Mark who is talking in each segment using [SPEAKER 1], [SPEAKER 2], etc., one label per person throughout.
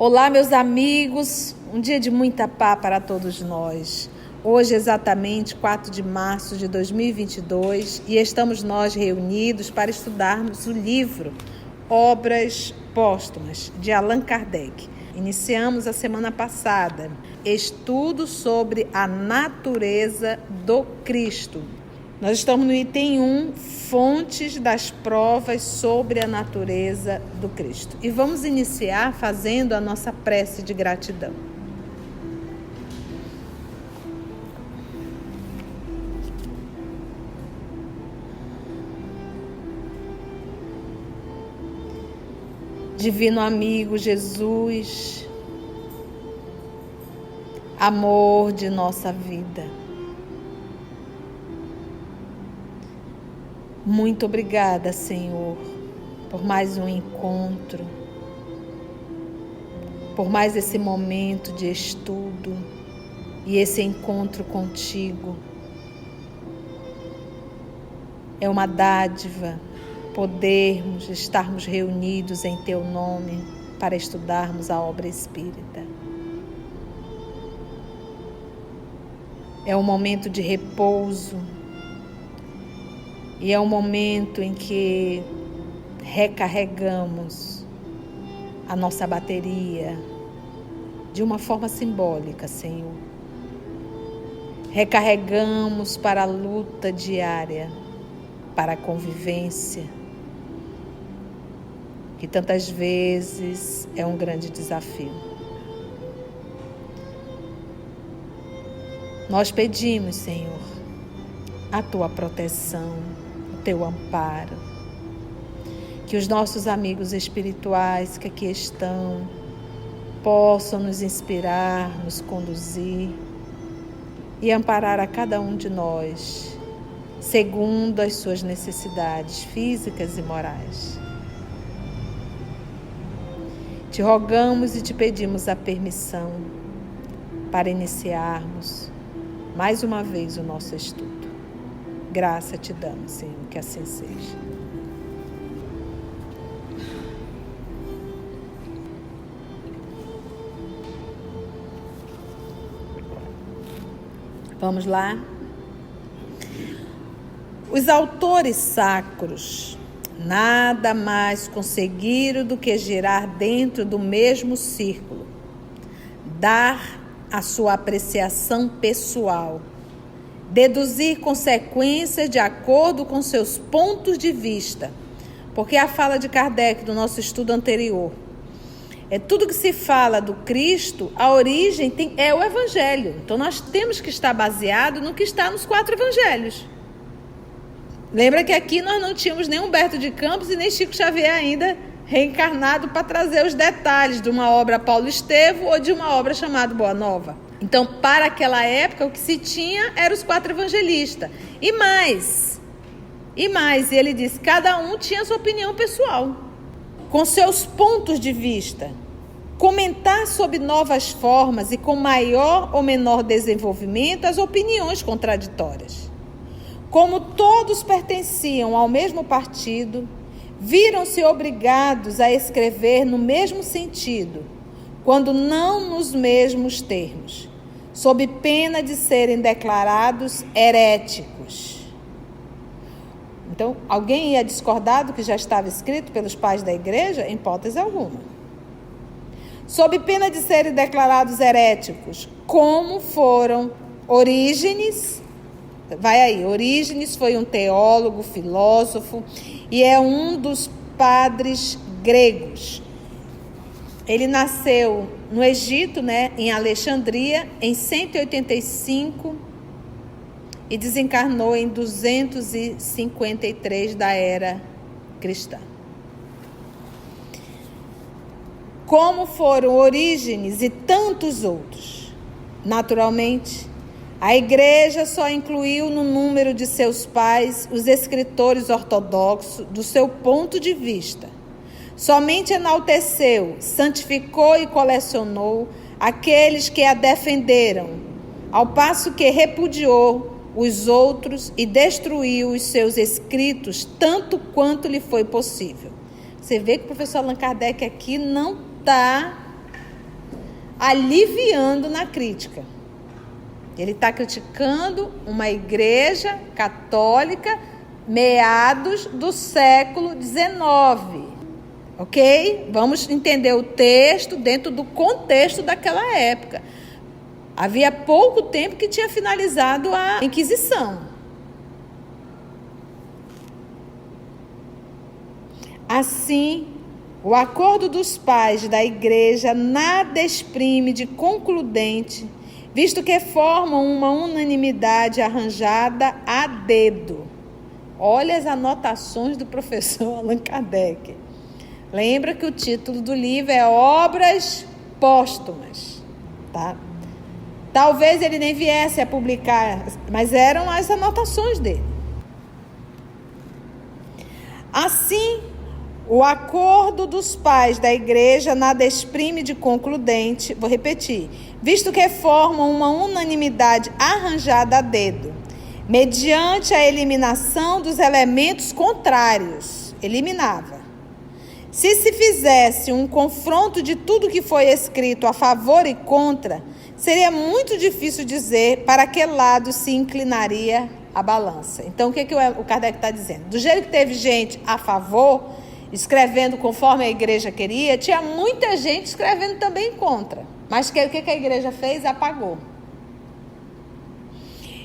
[SPEAKER 1] Olá, meus amigos, um dia de muita paz para todos nós. Hoje, exatamente 4 de março de 2022, e estamos nós reunidos para estudarmos o livro Obras Póstumas, de Allan Kardec. Iniciamos a semana passada estudo sobre a natureza do Cristo. Nós estamos no item 1, fontes das provas sobre a natureza do Cristo. E vamos iniciar fazendo a nossa prece de gratidão. Divino amigo Jesus, amor de nossa vida, muito obrigada, Senhor, por mais um encontro, por mais esse momento de estudo e esse encontro contigo. É uma dádiva podermos estarmos reunidos em Teu nome para estudarmos a obra espírita. É um momento de repouso e é um momento em que recarregamos a nossa bateria de uma forma simbólica, Senhor. Recarregamos para a luta diária, para a convivência, que tantas vezes é um grande desafio. Nós pedimos, Senhor, a Tua proteção, o Teu amparo, que os nossos amigos espirituais que aqui estão possam nos inspirar, nos conduzir e amparar a cada um de nós, segundo as suas necessidades físicas e morais. Te rogamos e te pedimos a permissão para iniciarmos mais uma vez o nosso estudo. Graça te damos, Senhor, que assim seja. Vamos lá? Os autores sacros nada mais conseguiram do que girar dentro do mesmo círculo, dar a sua apreciação pessoal, deduzir consequências de acordo com seus pontos de vista, porque a fala de Kardec do nosso estudo anterior é tudo que se fala do Cristo, a origem é o Evangelho. Então nós temos que estar baseado no que está nos 4 Evangelhos. Lembra que aqui nós não tínhamos nem Humberto de Campos e nem Chico Xavier ainda reencarnado para trazer os detalhes de uma obra Paulo Estevo ou de uma obra chamada Boa Nova. Então, para aquela época, o que se tinha eram os 4 evangelistas. E mais, ele diz, cada um tinha sua opinião pessoal, com seus pontos de vista. Comentar sobre novas formas e com maior ou menor desenvolvimento as opiniões contraditórias. Como todos pertenciam ao mesmo partido, viram-se obrigados a escrever no mesmo sentido, quando não nos mesmos termos, sob pena de serem declarados heréticos. Então, alguém ia discordar do que já estava escrito pelos pais da igreja? Em hipótese alguma. Sob pena de serem declarados heréticos, como foram Orígenes. Vai aí, Orígenes foi um teólogo, filósofo e é um dos padres gregos. Ele nasceu no Egito, em Alexandria, em 185 e desencarnou em 253 da era cristã. Como foram Orígenes e tantos outros, naturalmente, a igreja só incluiu no número de seus pais os escritores ortodoxos do seu ponto de vista. Somente enalteceu, santificou e colecionou aqueles que a defenderam, ao passo que repudiou os outros e destruiu os seus escritos tanto quanto lhe foi possível. Você vê que o professor Allan Kardec aqui não está aliviando na crítica. Ele está criticando uma igreja católica meados do século XIX. Ok? Vamos entender o texto dentro do contexto daquela época. Havia pouco tempo que tinha finalizado a Inquisição. Assim, o acordo dos pais da igreja nada exprime de concludente, visto que formam uma unanimidade arranjada a dedo. Olha as anotações do professor Allan Kardec. Lembra que o título do livro é Obras Póstumas, tá? Talvez ele nem viesse a publicar, mas eram as anotações dele. Assim, o acordo dos pais da igreja nada exprime de concludente, vou repetir, visto que formam uma unanimidade arranjada a dedo, mediante a eliminação dos elementos contrários. Eliminava. Se fizesse um confronto de tudo que foi escrito a favor e contra, seria muito difícil dizer para que lado se inclinaria a balança. Então, o que o Kardec está dizendo? Do jeito que teve gente a favor, escrevendo conforme a igreja queria, tinha muita gente escrevendo também contra. Mas o que a igreja fez? Apagou.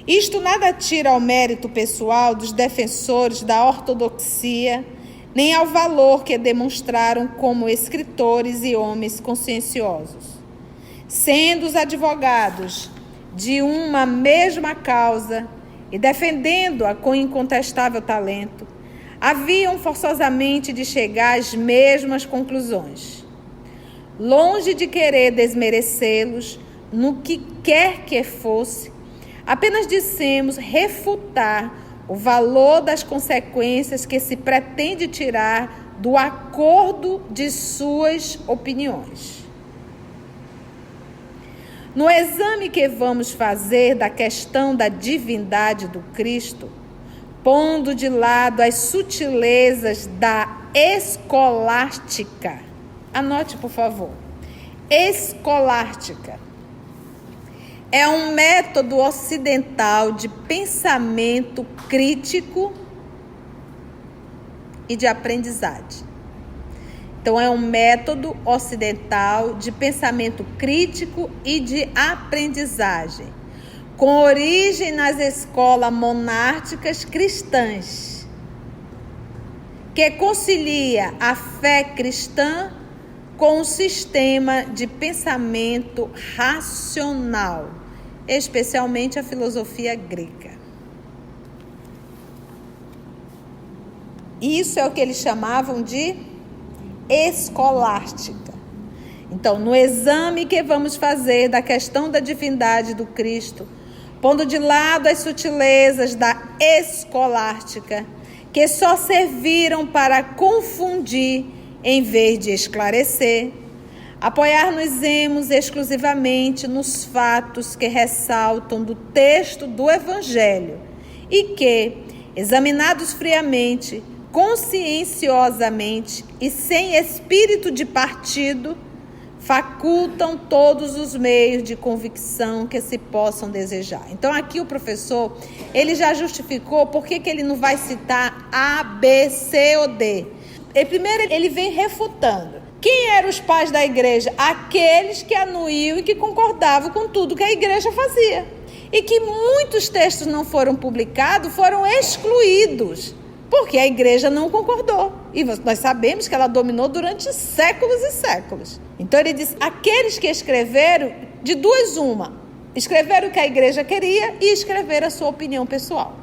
[SPEAKER 1] Isto nada tira ao mérito pessoal dos defensores da ortodoxia, nem ao valor que demonstraram como escritores e homens conscienciosos. Sendo os advogados de uma mesma causa e defendendo-a com incontestável talento, haviam forçosamente de chegar às mesmas conclusões. Longe de querer desmerecê-los no que quer que fosse, apenas dissemos refutar o valor das consequências que se pretende tirar do acordo de suas opiniões. No exame que vamos fazer da questão da divindade do Cristo, pondo de lado as sutilezas da escolástica, anote, por favor, escolástica, é um método ocidental de pensamento crítico e de aprendizagem. Então, é um método ocidental de pensamento crítico e de aprendizagem, com origem nas escolas monásticas cristãs, que concilia a fé cristã com um sistema de pensamento racional, especialmente a filosofia grega. Isso é o que eles chamavam de escolástica. Então, no exame que vamos fazer da questão da divindade do Cristo, pondo de lado as sutilezas da escolástica, que só serviram para confundir em vez de esclarecer, apoiar-nos-emos exclusivamente nos fatos que ressaltam do texto do Evangelho e que, examinados friamente, conscienciosamente e sem espírito de partido, facultam todos os meios de convicção que se possam desejar. Então, aqui o professor, ele já justificou por que ele não vai citar A, B, C ou D. Primeiro, ele vem refutando. Quem eram os pais da igreja? Aqueles que anuíam e que concordavam com tudo que a igreja fazia. E que muitos textos não foram publicados, foram excluídos, porque a igreja não concordou. E nós sabemos que ela dominou durante séculos e séculos. Então ele diz, aqueles que escreveram, de duas uma, escreveram o que a igreja queria e escreveram a sua opinião pessoal.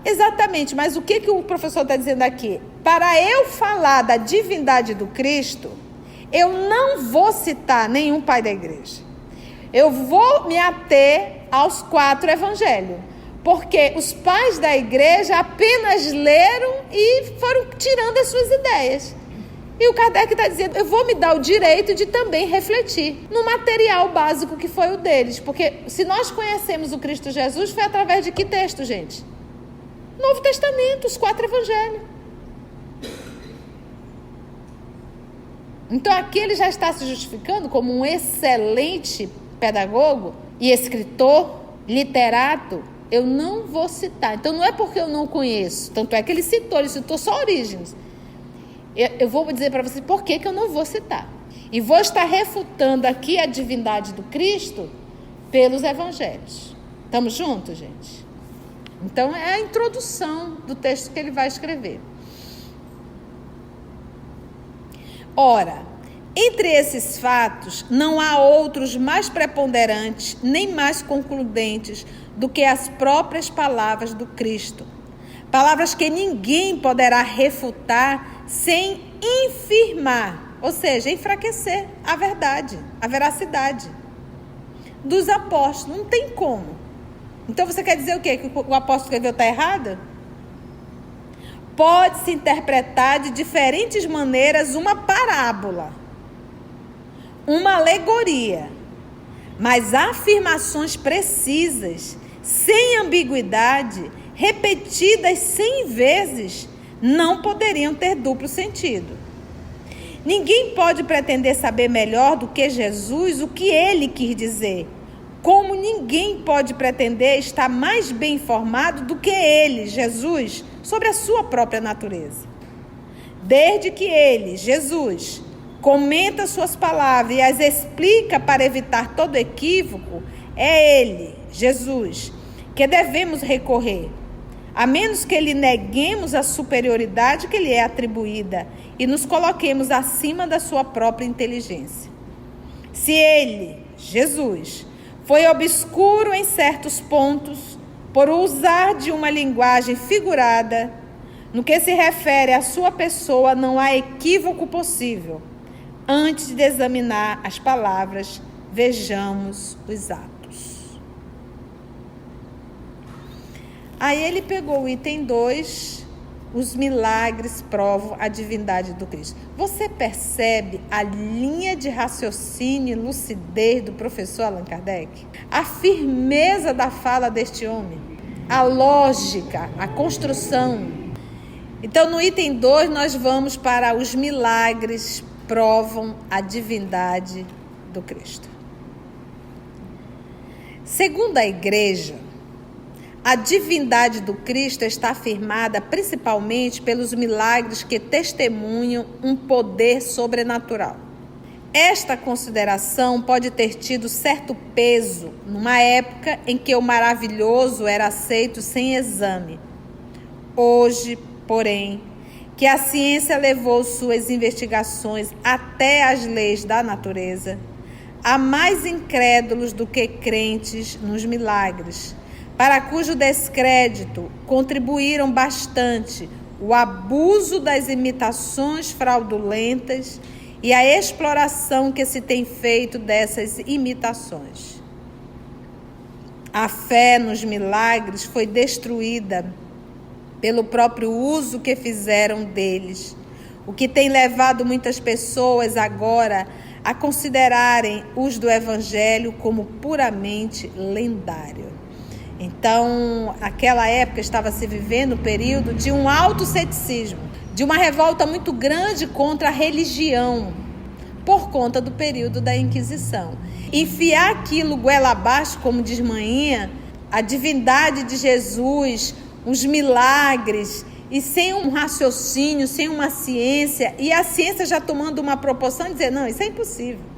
[SPEAKER 1] Exatamente, mas o que o professor está dizendo aqui? Para eu falar da divindade do Cristo, eu não vou citar nenhum pai da igreja. Eu vou me ater aos 4 evangelhos, porque os pais da igreja apenas leram e foram tirando as suas ideias. E o Kardec está dizendo, eu vou me dar o direito de também refletir no material básico que foi o deles, porque se nós conhecemos o Cristo Jesus, foi através de que texto, gente? Novo Testamento, os 4 evangelhos. Então aqui ele já está se justificando como um excelente pedagogo e escritor, literato. Eu não vou citar. Então não é porque eu não conheço. Tanto é que ele citou só Orígenes. Eu vou dizer para vocês por que eu não vou citar. E vou estar refutando aqui a divindade do Cristo pelos evangelhos. Estamos juntos, gente? Então é a introdução do texto que ele vai escrever. Ora, entre esses fatos, não há outros mais preponderantes nem mais concludentes do que as próprias palavras do Cristo. Palavras que ninguém poderá refutar sem infirmar, ou seja, enfraquecer a verdade, a veracidade dos apóstolos. Não tem como. Então você quer dizer o quê? Que o apóstolo escreveu está errado? Pode-se interpretar de diferentes maneiras uma parábola, uma alegoria, mas afirmações precisas, sem ambiguidade, repetidas 100 vezes, não poderiam ter duplo sentido. Ninguém pode pretender saber melhor do que Jesus o que ele quis dizer, como ninguém pode pretender estar mais bem informado do que ele, Jesus, sobre a sua própria natureza. Desde que ele, Jesus, comenta suas palavras e as explica para evitar todo equívoco, é ele, Jesus, que devemos recorrer, a menos que lhe neguemos a superioridade que lhe é atribuída e nos coloquemos acima da sua própria inteligência. Se ele, Jesus, foi obscuro em certos pontos, por usar de uma linguagem figurada, no que se refere à sua pessoa, não há equívoco possível. Antes de examinar as palavras, vejamos os atos. Aí ele pegou o item 2, os milagres provam a divindade do Cristo. Você percebe a linha de raciocínio e lucidez do professor Allan Kardec? A firmeza da fala deste homem, a lógica, a construção. Então, no item 2, nós vamos para os milagres provam a divindade do Cristo. Segundo a Igreja, a divindade do Cristo está afirmada principalmente pelos milagres que testemunham um poder sobrenatural. Esta consideração pode ter tido certo peso numa época em que o maravilhoso era aceito sem exame. Hoje, porém, que a ciência levou suas investigações até as leis da natureza, há mais incrédulos do que crentes nos milagres, para cujo descrédito contribuíram bastante o abuso das imitações fraudulentas e a exploração que se tem feito dessas imitações. A fé nos milagres foi destruída pelo próprio uso que fizeram deles, o que tem levado muitas pessoas agora a considerarem os do Evangelho como puramente lendário. Então, aquela época estava se vivendo o período de um alto ceticismo, de uma revolta muito grande contra a religião, por conta do período da Inquisição. Enfiar aquilo goela abaixo, como diz Mainha, a divindade de Jesus, os milagres, e sem um raciocínio, sem uma ciência, e a ciência já tomando uma proporção e dizer, não, isso é impossível.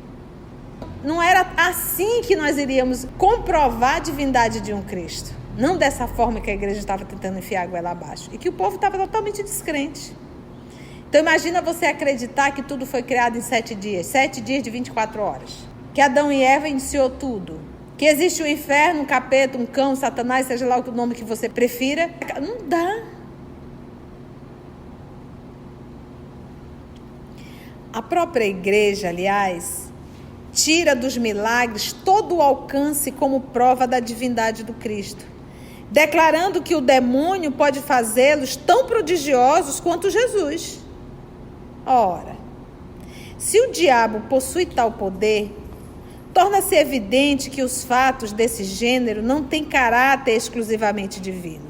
[SPEAKER 1] Não era assim que nós iríamos comprovar a divindade de um Cristo. Não dessa forma que a igreja estava tentando enfiar a goela abaixo. E que o povo estava totalmente descrente. Então imagina você acreditar que tudo foi criado em 7 dias. 7 dias de 24 horas. Que Adão e Eva iniciou tudo. Que existe o inferno, um capeta, um cão, Satanás, seja lá o nome que você prefira. Não dá. A própria igreja, aliás, tira dos milagres todo o alcance como prova da divindade do Cristo, declarando que o demônio pode fazê-los tão prodigiosos quanto Jesus. Ora, se o diabo possui tal poder, torna-se evidente que os fatos desse gênero não têm caráter exclusivamente divino.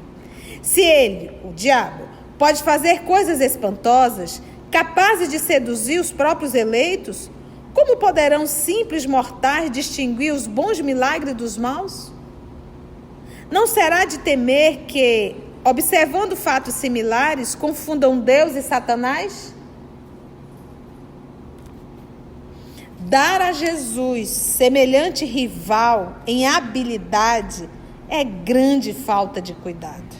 [SPEAKER 1] Se ele, o diabo, pode fazer coisas espantosas, capazes de seduzir os próprios eleitos, como poderão simples mortais distinguir os bons milagres dos maus? Não será de temer que, observando fatos similares, confundam Deus e Satanás? Dar a Jesus semelhante rival em habilidade é grande falta de cuidado.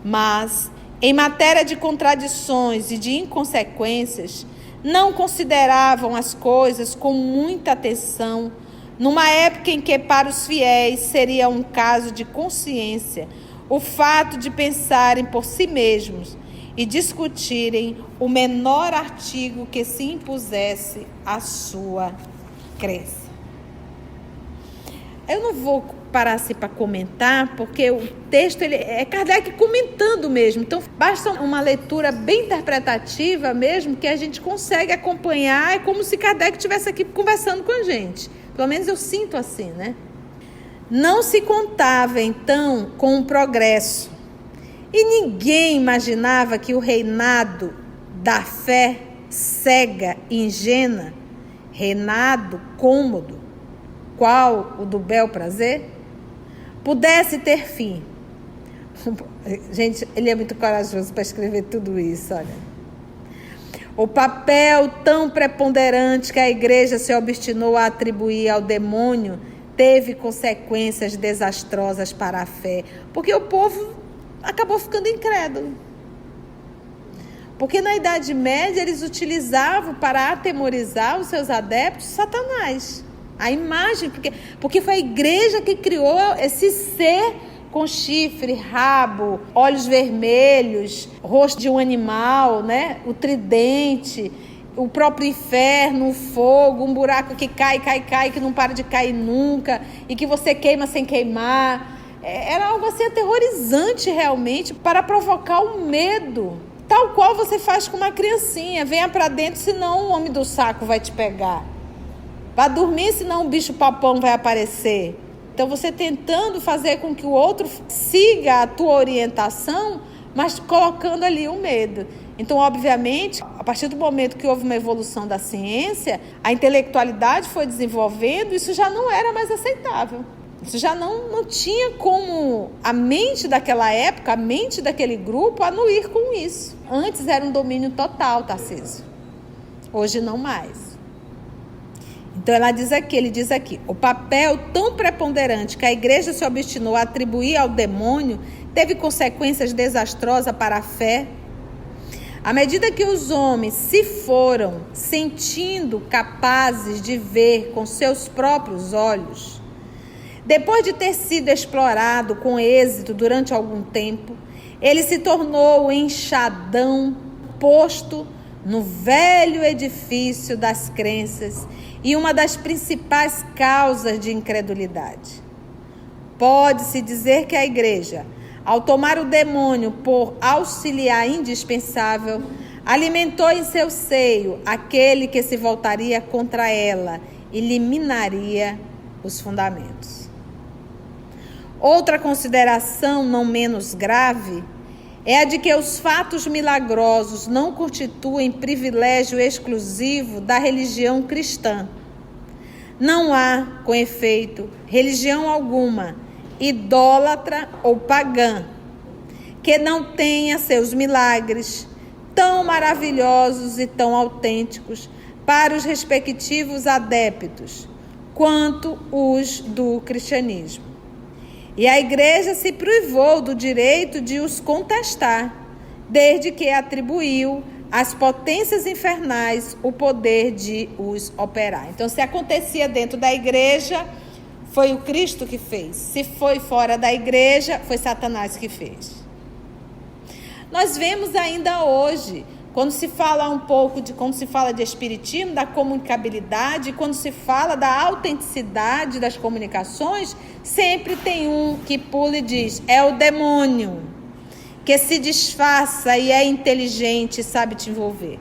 [SPEAKER 1] Mas, em matéria de contradições e de inconsequências, não consideravam as coisas com muita atenção, numa época em que para os fiéis seria um caso de consciência o fato de pensarem por si mesmos e discutirem o menor artigo que se impusesse à sua crença. Eu não vou parar assim para comentar, porque o texto é Kardec comentando mesmo. Então, basta uma leitura bem interpretativa mesmo, que a gente consegue acompanhar. É como se Kardec estivesse aqui conversando com a gente. Pelo menos eu sinto assim, né? Não se contava, então, com o progresso. E ninguém imaginava que o reinado da fé cega e ingênua, reinado cômodo, qual o do bel prazer, pudesse ter fim. Gente, ele é muito corajoso para escrever tudo isso, olha. O papel tão preponderante que a igreja se obstinou a atribuir ao demônio teve consequências desastrosas para a fé, porque o povo acabou ficando incrédulo. Porque na Idade Média eles utilizavam para atemorizar os seus adeptos Satanás. A imagem, porque foi a igreja que criou esse ser com chifre, rabo, olhos vermelhos, rosto de um animal, né? O tridente, o próprio inferno, o fogo, um buraco que cai, que não para de cair nunca, e que você queima sem queimar. Era algo assim aterrorizante realmente, para provocar o medo, tal qual você faz com uma criancinha. Venha para dentro, senão o homem do saco vai te pegar. Vá dormir, senão o bicho papão vai aparecer. Então você tentando fazer com que o outro siga a tua orientação, mas colocando ali o medo. Então, obviamente, a partir do momento que houve uma evolução da ciência, a intelectualidade foi desenvolvendo, isso já não era mais aceitável. Isso já não tinha como a mente daquela época, a mente daquele grupo, anuir com isso. Antes era um domínio total, Tarcísio. Hoje não mais. Então ele diz aqui, o papel tão preponderante que a igreja se obstinou a atribuir ao demônio teve consequências desastrosas para a fé. À medida que os homens se foram sentindo capazes de ver com seus próprios olhos, depois de ter sido explorado com êxito durante algum tempo, ele se tornou o enxadão posto no velho edifício das crenças e uma das principais causas de incredulidade. Pode-se dizer que a igreja, ao tomar o demônio por auxiliar indispensável, alimentou em seu seio aquele que se voltaria contra ela e eliminaria os fundamentos. Outra consideração não menos grave é a de que os fatos milagrosos não constituem privilégio exclusivo da religião cristã. Não há, com efeito, religião alguma, idólatra ou pagã, que não tenha seus milagres tão maravilhosos e tão autênticos para os respectivos adeptos, quanto os do cristianismo. E a igreja se privou do direito de os contestar, desde que atribuiu às potências infernais o poder de os operar. Então, se acontecia dentro da igreja, foi o Cristo que fez. Se foi fora da igreja, foi Satanás que fez. Nós vemos ainda hoje, quando se fala quando se fala de espiritismo, da comunicabilidade, quando se fala da autenticidade das comunicações, sempre tem um que pula e diz, é o demônio, que se disfarça e é inteligente e sabe te envolver.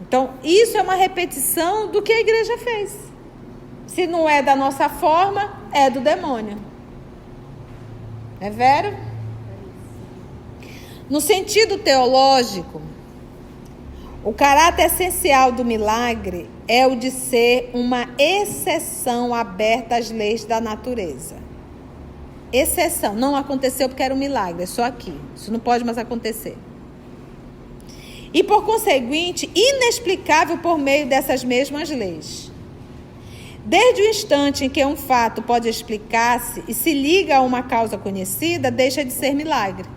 [SPEAKER 1] Então, isso é uma repetição do que a igreja fez. Se não é da nossa forma, é do demônio. É vero? No sentido teológico, O caráter essencial do milagre é o de ser uma exceção aberta às leis da natureza. Exceção. Não aconteceu porque era um milagre, é só aqui. Isso não pode mais acontecer. E, por conseguinte, inexplicável por meio dessas mesmas leis. Desde o instante em que um fato pode explicar-se e se liga a uma causa conhecida, deixa de ser milagre.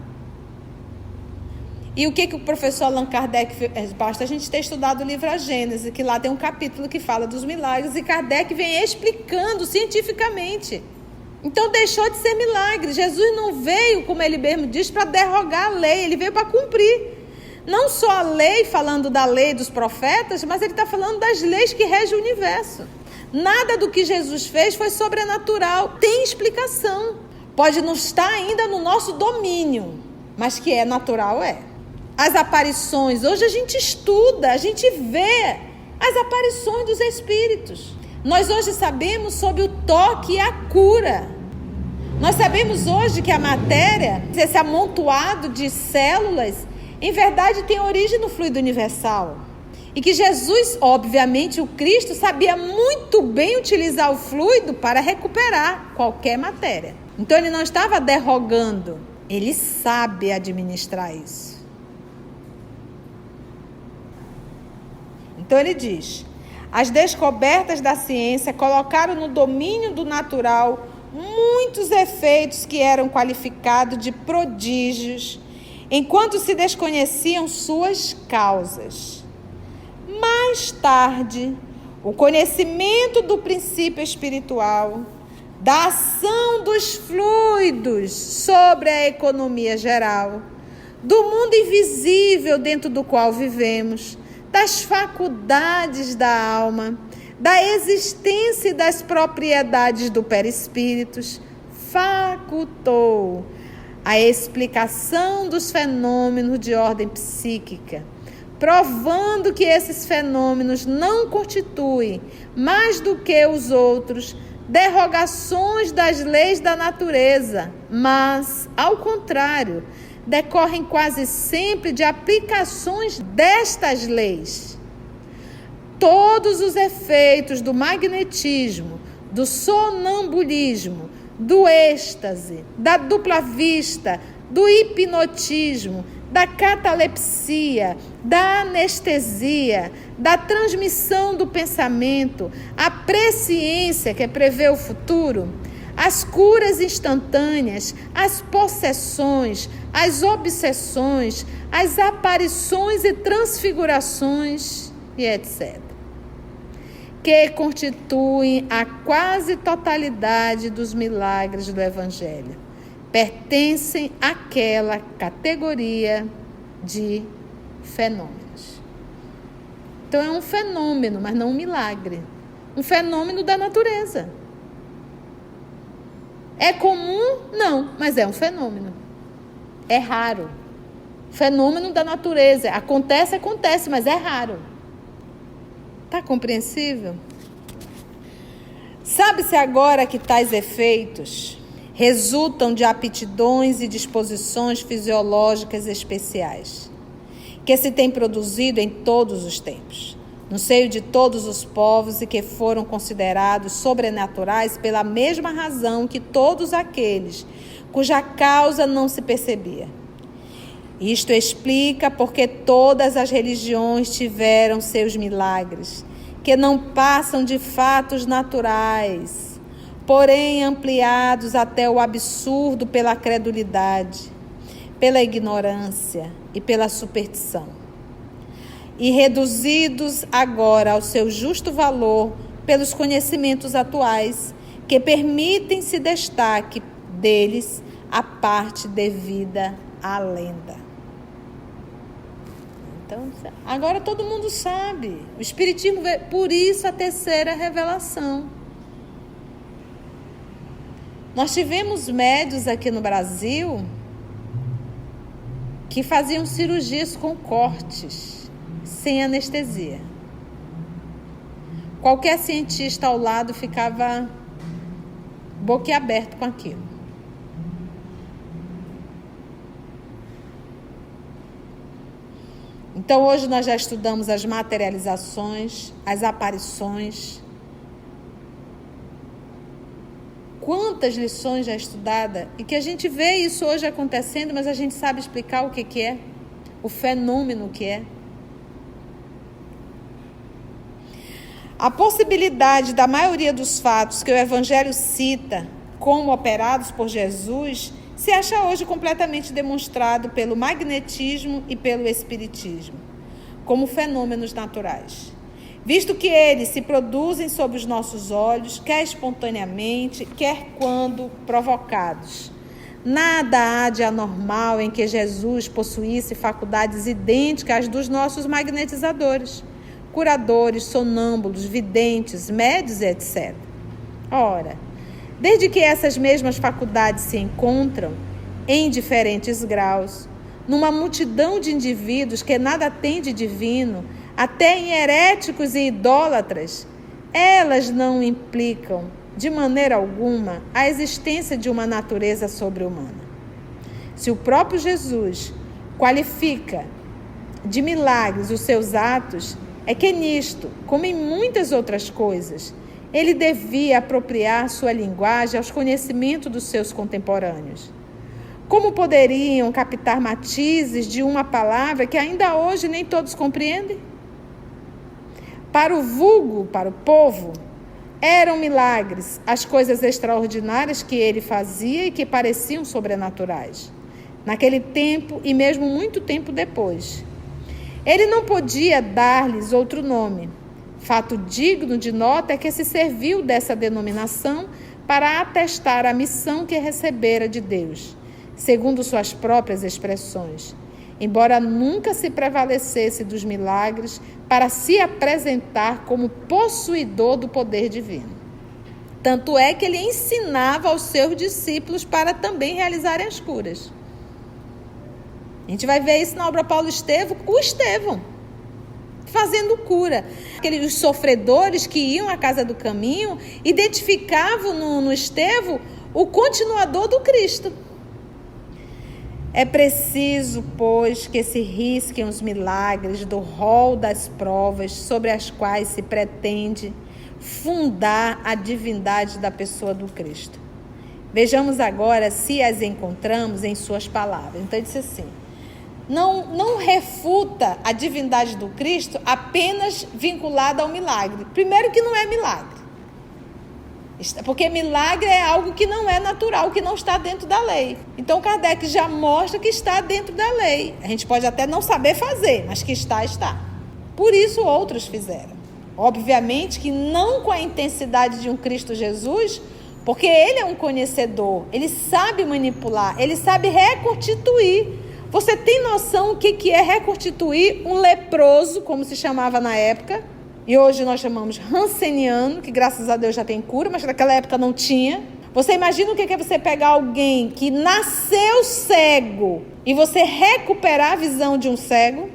[SPEAKER 1] E o que o professor Allan Kardec fez? Basta a gente ter estudado o livro A Gênese, que lá tem um capítulo que fala dos milagres, e Kardec vem explicando cientificamente. Então deixou de ser milagre. Jesus não veio, como ele mesmo diz, para derrogar a lei, ele veio para cumprir. Não só a lei, falando da lei dos profetas, mas ele está falando das leis que regem o universo. Nada do que Jesus fez foi sobrenatural, tem explicação. Pode não estar ainda no nosso domínio, mas que é natural, é. As aparições, hoje a gente estuda, a gente vê as aparições dos espíritos. Nós hoje sabemos sobre o toque e a cura. Nós sabemos hoje que a matéria, esse amontoado de células, em verdade tem origem no fluido universal. E que Jesus, obviamente, o Cristo, sabia muito bem utilizar o fluido para recuperar qualquer matéria. Então ele não estava derrogando, ele sabe administrar isso. Então ele diz: as descobertas da ciência colocaram no domínio do natural muitos efeitos que eram qualificados de prodígios, enquanto se desconheciam suas causas. Mais tarde, o conhecimento do princípio espiritual, da ação dos fluidos sobre a economia geral, do mundo invisível dentro do qual vivemos, das faculdades da alma, da existência e das propriedades do perispíritos, facultou a explicação dos fenômenos de ordem psíquica, provando que esses fenômenos não constituem, mais do que os outros, derrogações das leis da natureza, mas, ao contrário, decorrem quase sempre de aplicações destas leis. Todos os efeitos do magnetismo, do sonambulismo, do êxtase, da dupla vista, do hipnotismo, da catalepsia, da anestesia, da transmissão do pensamento, a presciência, que é prever o futuro, as curas instantâneas, as possessões, as obsessões, as aparições e transfigurações e etc., que constituem a quase totalidade dos milagres do Evangelho, pertencem àquela categoria de fenômenos. Então é um fenômeno, mas não um milagre. Um fenômeno da natureza. É comum? Não, mas é um fenômeno. É raro. Fenômeno da natureza. Acontece, mas é raro. Está compreensível? Sabe-se agora que tais efeitos resultam de aptidões e disposições fisiológicas especiais, que se têm produzido em todos os tempos, no seio de todos os povos, e que foram considerados sobrenaturais pela mesma razão que todos aqueles cuja causa não se percebia. Isto explica porque todas as religiões tiveram seus milagres, que não passam de fatos naturais, porém ampliados até o absurdo pela credulidade, pela ignorância e pela superstição, e reduzidos agora ao seu justo valor pelos conhecimentos atuais, que permitem se destaque deles a parte devida à lenda. Então, agora todo mundo sabe. O Espiritismo veio, por isso a terceira revelação. Nós tivemos médios aqui no Brasil que faziam cirurgias com cortes, sem anestesia. Qualquer cientista ao lado ficava boquiaberto com aquilo. Então hoje nós já estudamos as materializações, as aparições. Quantas lições já estudadas e que a gente vê isso hoje acontecendo, mas a gente sabe explicar o que é, o fenômeno que é. A possibilidade da maioria dos fatos que o Evangelho cita como operados por Jesus se acha hoje completamente demonstrado pelo magnetismo e pelo espiritismo, como fenômenos naturais, visto que eles se produzem sob os nossos olhos, quer espontaneamente, quer quando provocados. Nada há de anormal em que Jesus possuísse faculdades idênticas às dos nossos magnetizadores, curadores, sonâmbulos, videntes, médios, etc. Ora, desde que essas mesmas faculdades se encontram, em diferentes graus, numa multidão de indivíduos que nada têm de divino, até em heréticos e idólatras, elas não implicam, de maneira alguma, a existência de uma natureza sobre-humana. Se o próprio Jesus qualifica de milagres os seus atos, é que nisto, como em muitas outras coisas, ele devia apropriar sua linguagem aos conhecimentos dos seus contemporâneos. Como poderiam captar matizes de uma palavra que ainda hoje nem todos compreendem? Para o vulgo, para o povo, eram milagres as coisas extraordinárias que ele fazia e que pareciam sobrenaturais, naquele tempo e mesmo muito tempo depois. Ele não podia dar-lhes outro nome. Fato digno de nota é que se serviu dessa denominação para atestar a missão que recebera de Deus, segundo suas próprias expressões, embora nunca se prevalecesse dos milagres para se apresentar como possuidor do poder divino. Tanto é que ele ensinava aos seus discípulos para também realizarem as curas. A gente vai ver isso na obra Paulo Estevão, o Estevão, fazendo cura. Aqueles sofredores que iam à casa do caminho, identificavam no Estevão o continuador do Cristo. É preciso, pois, que se risquem os milagres do rol das provas sobre as quais se pretende fundar a divindade da pessoa do Cristo. Vejamos agora se as encontramos em suas palavras. Então, ele disse assim: não refuta a divindade do Cristo apenas vinculada ao milagre. Primeiro que não é milagre. Porque milagre é algo que não é natural, que não está dentro da lei. Então Kardec já mostra que está dentro da lei. A gente pode até não saber fazer, mas que está, está. Por isso outros fizeram. Obviamente que não com a intensidade de um Cristo Jesus, porque ele é um conhecedor, ele sabe manipular, ele sabe reconstituir. Você tem noção o que é reconstituir um leproso, como se chamava na época? E hoje nós chamamos ranceniano, que graças a Deus já tem cura, mas naquela época não tinha. Você imagina o que é você pegar alguém que nasceu cego e você recuperar a visão de um cego?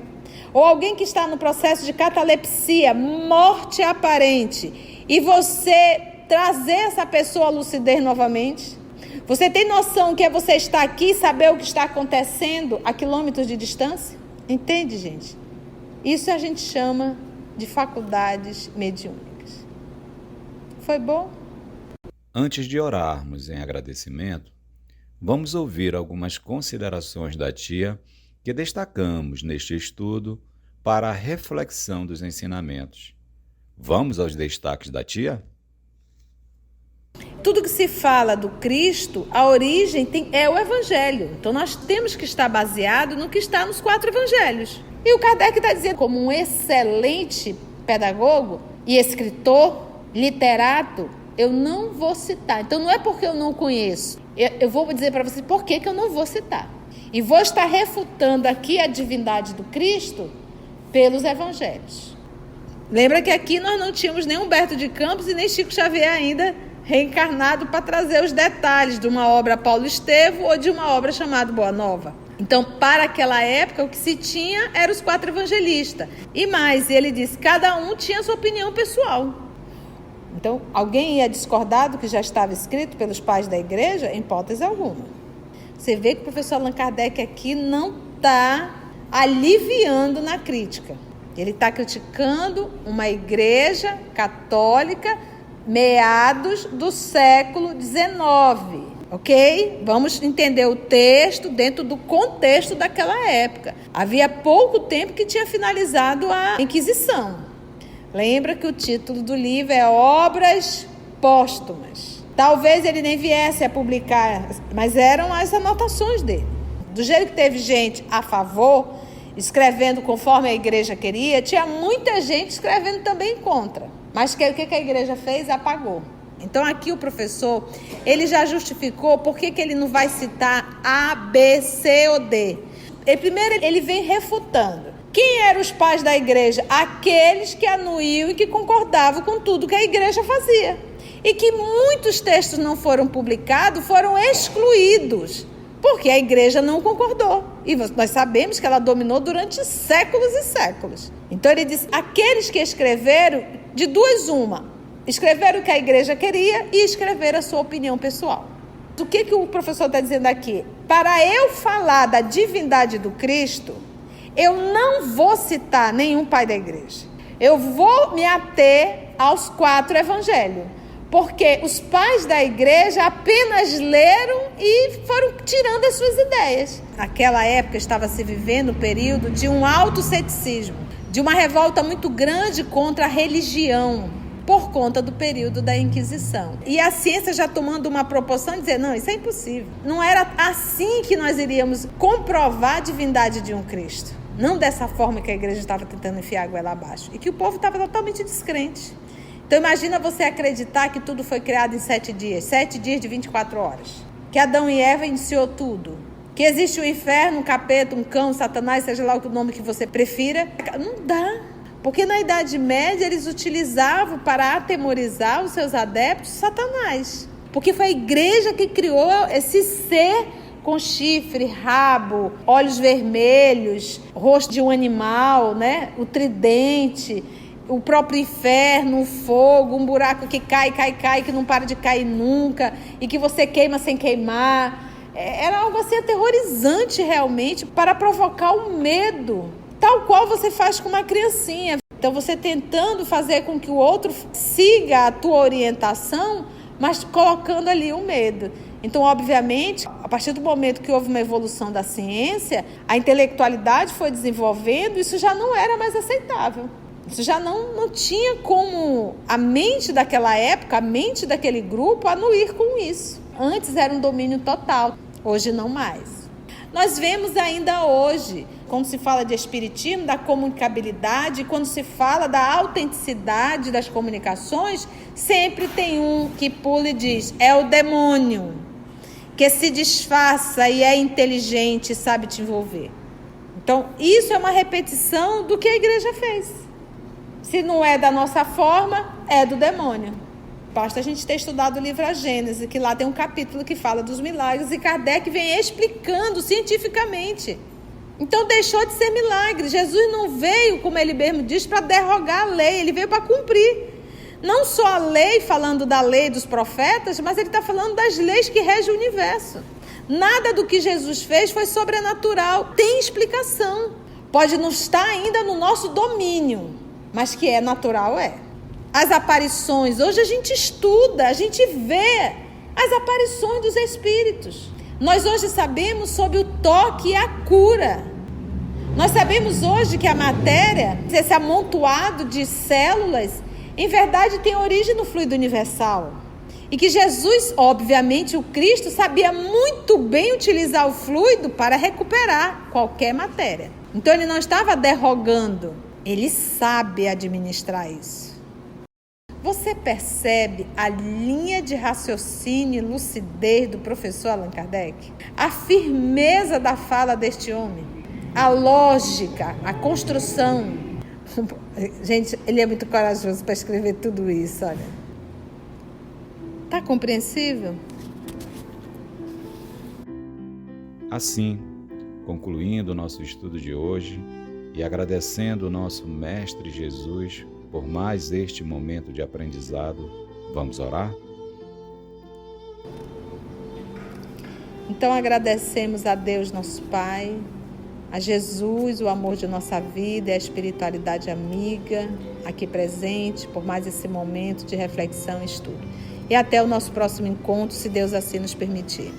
[SPEAKER 1] Ou alguém que está no processo de catalepsia, morte aparente, e você trazer essa pessoa à lucidez novamente? Você tem noção que é você estar aqui e saber o que está acontecendo a quilômetros de distância? Entende, gente? Isso a gente chama de faculdades mediúnicas. Foi bom?
[SPEAKER 2] Antes de orarmos em agradecimento, vamos ouvir algumas considerações da tia que destacamos neste estudo para a reflexão dos ensinamentos. Vamos aos destaques da tia?
[SPEAKER 1] Tudo que se fala do Cristo, a origem é o Evangelho. Então nós temos que estar baseado no que está nos 4 Evangelhos. E o Kardec está dizendo, como um excelente pedagogo e escritor, literato, eu não vou citar. Então não é porque eu não conheço. Eu vou dizer para vocês por que eu não vou citar. E vou estar refutando aqui a divindade do Cristo pelos Evangelhos. Lembra que aqui nós não tínhamos nem Humberto de Campos e nem Chico Xavier ainda reencarnado para trazer os detalhes de uma obra Paulo Estevão ou de uma obra chamada Boa Nova. Então, para aquela época, o que se tinha eram os 4 evangelistas. E mais, ele disse, cada um tinha sua opinião pessoal. Então, alguém ia discordar do que já estava escrito pelos pais da igreja? Em hipótese alguma. Você vê que o professor Allan Kardec aqui não está aliviando na crítica. Ele está criticando uma igreja católica meados do século XIX, ok? Vamos entender o texto dentro do contexto daquela época. Havia pouco tempo que tinha finalizado a Inquisição. Lembra que o título do livro é Obras Póstumas. Talvez ele nem viesse a publicar, mas eram as anotações dele. Do jeito que teve gente a favor, escrevendo conforme a igreja queria, tinha muita gente escrevendo também contra. Mas o que a igreja fez? Apagou. Então aqui o professor, ele já justificou por que ele não vai citar A, B, C ou D. Primeiro ele vem refutando. Quem eram os pais da igreja? Aqueles que anuíam e que concordavam com tudo que a igreja fazia. E que muitos textos não foram publicados, foram excluídos, porque a igreja não concordou. E nós sabemos que ela dominou durante séculos e séculos. Então ele diz, aqueles que escreveram, de duas uma, escreveram o que a igreja queria e escreveram a sua opinião pessoal. O que o professor está dizendo aqui? Para eu falar da divindade do Cristo, eu não vou citar nenhum pai da igreja. Eu vou me ater aos 4 evangelhos. Porque os pais da igreja apenas leram e foram tirando as suas ideias. Naquela época estava se vivendo um período de um alto ceticismo, de uma revolta muito grande contra a religião, por conta do período da Inquisição. E a ciência já tomando uma proporção de dizer, não, isso é impossível. Não era assim que nós iríamos comprovar a divindade de um Cristo. Não dessa forma que a igreja estava tentando enfiar a goela abaixo. E que o povo estava totalmente descrente. Então imagina você acreditar que tudo foi criado em 7 dias, 7 dias de 24 horas. Que Adão e Eva iniciou tudo. Que existe um inferno, um capeta, um cão, um satanás, seja lá o nome que você prefira. Não dá. Porque na Idade Média eles utilizavam para atemorizar os seus adeptos Satanás. Porque foi a igreja que criou esse ser com chifre, rabo, olhos vermelhos, rosto de um animal, né? O tridente, o próprio inferno, o fogo, um buraco que cai, que não para de cair nunca, e que você queima sem queimar. Era algo assim aterrorizante realmente, para provocar o medo, tal qual você faz com uma criancinha. Então você tentando fazer com que o outro siga a tua orientação, mas colocando ali o medo. Então, obviamente, a partir do momento que houve uma evolução da ciência, a intelectualidade foi desenvolvendo, isso já não era mais aceitável. Isso já não tinha como a mente daquela época, a mente daquele grupo, anuir com isso. Antes era um domínio total, hoje não mais. Nós vemos ainda hoje, quando se fala de espiritismo, da comunicabilidade, quando se fala da autenticidade das comunicações, sempre tem um que pula e diz, é o demônio, que se disfarça e é inteligente e sabe te envolver. Então, isso é uma repetição do que a igreja fez. Se não é da nossa forma, é do demônio. Basta a gente ter estudado o livro A Gênese, que lá tem um capítulo que fala dos milagres, e Kardec vem explicando cientificamente. Então deixou de ser milagre. Jesus não veio, como ele mesmo diz, para derrogar a lei, ele veio para cumprir. Não só a lei, falando da lei dos profetas, mas ele está falando das leis que regem o universo. Nada do que Jesus fez foi sobrenatural, tem explicação. Pode não estar ainda no nosso domínio, mas que é natural, é. As aparições, hoje a gente estuda, a gente vê as aparições dos espíritos. Nós hoje sabemos sobre o toque e a cura. Nós sabemos hoje que a matéria, esse amontoado de células, em verdade tem origem no fluido universal. E que Jesus, obviamente, o Cristo, sabia muito bem utilizar o fluido para recuperar qualquer matéria. Então ele não estava derrogando. Ele sabe administrar isso. Você percebe a linha de raciocínio e lucidez do professor Allan Kardec? A firmeza da fala deste homem? A lógica, a construção. Gente, ele é muito corajoso para escrever tudo isso, olha. Está compreensível?
[SPEAKER 2] Assim, concluindo o nosso estudo de hoje, e agradecendo o nosso Mestre Jesus por mais este momento de aprendizado, vamos orar?
[SPEAKER 1] Então agradecemos a Deus, nosso Pai, a Jesus, o amor de nossa vida e a espiritualidade amiga aqui presente por mais esse momento de reflexão e estudo. E até o nosso próximo encontro, se Deus assim nos permitir.